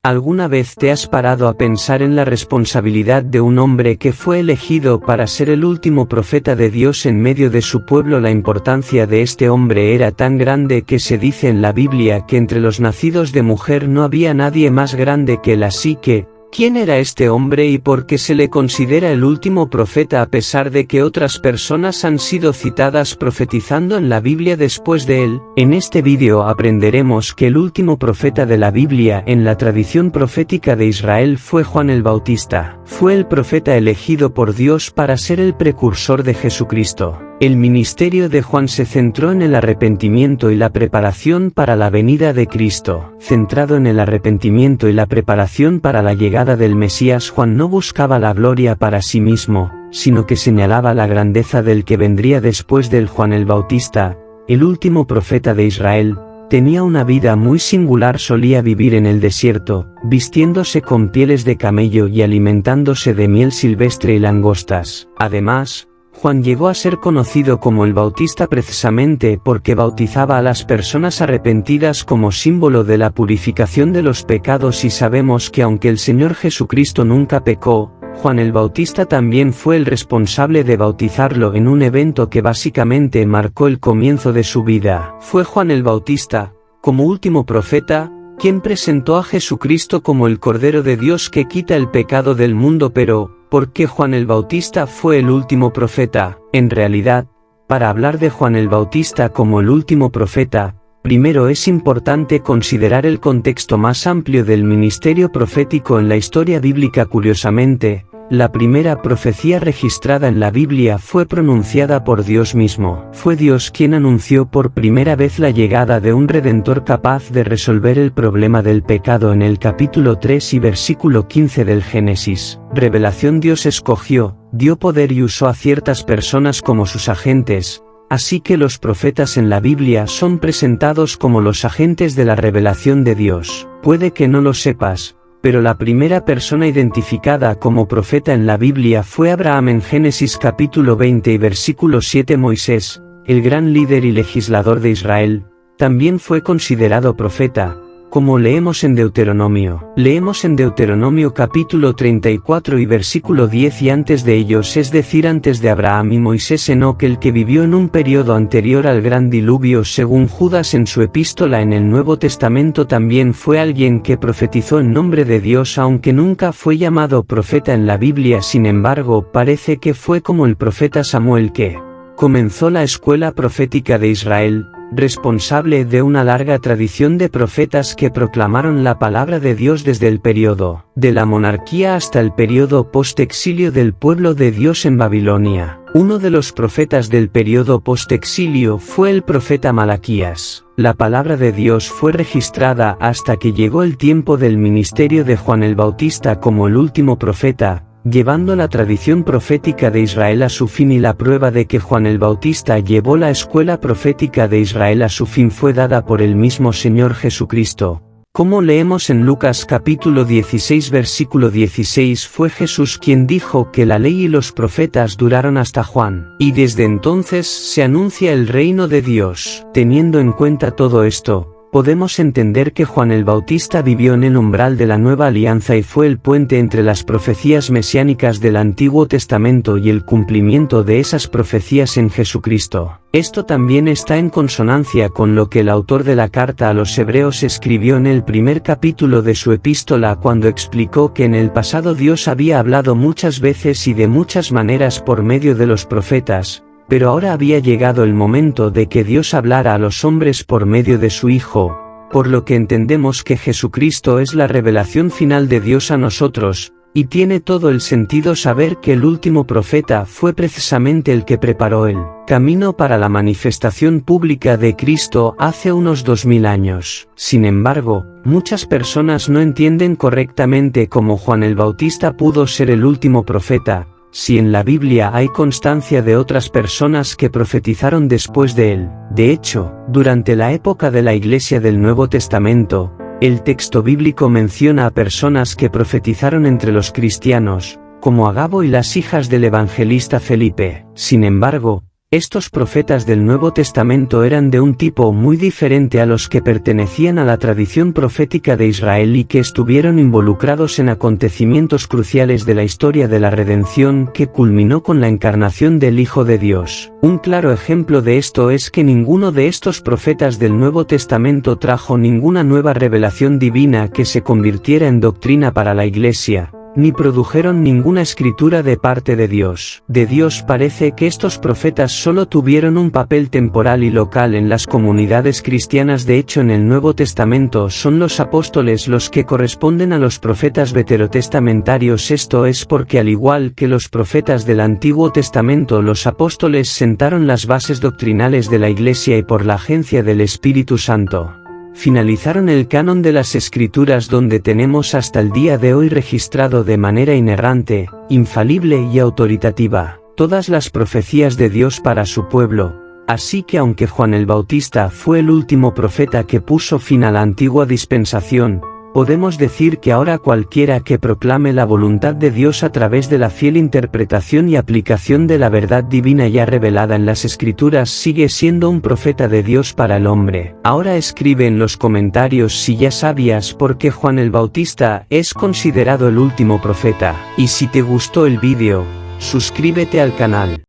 ¿Alguna vez te has parado a pensar en la responsabilidad de un hombre que fue elegido para ser el último profeta de Dios en medio de su pueblo? La importancia de este hombre era tan grande que se dice en la Biblia que entre los nacidos de mujer no había nadie más grande que él. Así que, ¿quién era este hombre y por qué se le considera el último profeta a pesar de que otras personas han sido citadas profetizando en la Biblia después de él? En este vídeo aprenderemos que el último profeta de la Biblia en la tradición profética de Israel fue Juan el Bautista. Fue el profeta elegido por Dios para ser el precursor de Jesucristo. El ministerio de Juan se centró en el arrepentimiento y la preparación para la venida de Cristo. Centrado en el arrepentimiento y la preparación para la llegada del Mesías, Juan no buscaba la gloria para sí mismo, sino que señalaba la grandeza del que vendría después de él. Juan el Bautista, el último profeta de Israel, tenía una vida muy singular. Solía vivir en el desierto, vistiéndose con pieles de camello y alimentándose de miel silvestre y langostas. Además, Juan llegó a ser conocido como el Bautista precisamente porque bautizaba a las personas arrepentidas como símbolo de la purificación de los pecados, y sabemos que aunque el Señor Jesucristo nunca pecó, Juan el Bautista también fue el responsable de bautizarlo en un evento que básicamente marcó el comienzo de su vida. Fue Juan el Bautista, como último profeta, quien presentó a Jesucristo como el Cordero de Dios que quita el pecado del mundo. Pero, ¿por qué Juan el Bautista fue el último profeta? En realidad, para hablar de Juan el Bautista como el último profeta, primero es importante considerar el contexto más amplio del ministerio profético en la historia bíblica. Curiosamente, la primera profecía registrada en la Biblia fue pronunciada por Dios mismo. Fue Dios quien anunció por primera vez la llegada de un Redentor capaz de resolver el problema del pecado en el capítulo 3 y versículo 15 del Génesis. Revelación. Dios escogió, dio poder y usó a ciertas personas como sus agentes, así que los profetas en la Biblia son presentados como los agentes de la revelación de Dios. Puede que no lo sepas, pero la primera persona identificada como profeta en la Biblia fue Abraham. En Génesis capítulo 20 y versículo 7, Moisés, el gran líder y legislador de Israel, también fue considerado profeta, como leemos en Deuteronomio. Leemos en Deuteronomio capítulo 34 y versículo 10: y antes de ellos, es decir, antes de Abraham y Moisés, Enoc, el que vivió en un periodo anterior al gran diluvio. Según Judas en su epístola en el Nuevo Testamento, también fue alguien que profetizó en nombre de Dios, aunque nunca fue llamado profeta en la Biblia. Sin embargo, parece que fue como el profeta Samuel que comenzó la escuela profética de Israel, responsable de una larga tradición de profetas que proclamaron la palabra de Dios desde el periodo de la monarquía hasta el periodo post-exilio del pueblo de Dios en Babilonia. Uno de los profetas del periodo post-exilio fue el profeta Malaquías. La palabra de Dios fue registrada hasta que llegó el tiempo del ministerio de Juan el Bautista como el último profeta, llevando la tradición profética de Israel a su fin. Y la prueba de que Juan el Bautista llevó la escuela profética de Israel a su fin fue dada por el mismo Señor Jesucristo. Como leemos en Lucas capítulo 16 versículo 16, fue Jesús quien dijo que la ley y los profetas duraron hasta Juan, y desde entonces se anuncia el reino de Dios. Teniendo en cuenta todo esto, podemos entender que Juan el Bautista vivió en el umbral de la nueva alianza y fue el puente entre las profecías mesiánicas del Antiguo Testamento y el cumplimiento de esas profecías en Jesucristo. Esto también está en consonancia con lo que el autor de la carta a los Hebreos escribió en el primer capítulo de su epístola, cuando explicó que en el pasado Dios había hablado muchas veces y de muchas maneras por medio de los profetas, pero ahora había llegado el momento de que Dios hablara a los hombres por medio de su Hijo, por lo que entendemos que Jesucristo es la revelación final de Dios a nosotros, y tiene todo el sentido saber que el último profeta fue precisamente el que preparó el camino para la manifestación pública de Cristo hace unos 2000 años. Sin embargo, muchas personas no entienden correctamente cómo Juan el Bautista pudo ser el último profeta, si en la Biblia hay constancia de otras personas que profetizaron después de él. De hecho, durante la época de la Iglesia del Nuevo Testamento, el texto bíblico menciona a personas que profetizaron entre los cristianos, como Agabo y las hijas del evangelista Felipe. Sin embargo, Estos profetas del Nuevo Testamento eran de un tipo muy diferente a los que pertenecían a la tradición profética de Israel y que estuvieron involucrados en acontecimientos cruciales de la historia de la redención que culminó con la encarnación del Hijo de Dios. Un claro ejemplo de esto es que ninguno de estos profetas del Nuevo Testamento trajo ninguna nueva revelación divina que se convirtiera en doctrina para la Iglesia, ni produjeron ninguna escritura de parte de Dios. De Dios parece que estos profetas solo tuvieron un papel temporal y local en las comunidades cristianas. De hecho, en el Nuevo Testamento son los apóstoles los que corresponden a los profetas veterotestamentarios. Esto es porque, al igual que los profetas del Antiguo Testamento, los apóstoles sentaron las bases doctrinales de la Iglesia y por la agencia del Espíritu Santo finalizaron el canon de las Escrituras, donde tenemos hasta el día de hoy registrado de manera inerrante, infalible y autoritativa todas las profecías de Dios para su pueblo. Así que aunque Juan el Bautista fue el último profeta que puso fin a la antigua dispensación, podemos decir que ahora cualquiera que proclame la voluntad de Dios a través de la fiel interpretación y aplicación de la verdad divina ya revelada en las Escrituras sigue siendo un profeta de Dios para el hombre. Ahora escribe en los comentarios si ya sabías por qué Juan el Bautista es considerado el último profeta. Y si te gustó el vídeo, suscríbete al canal.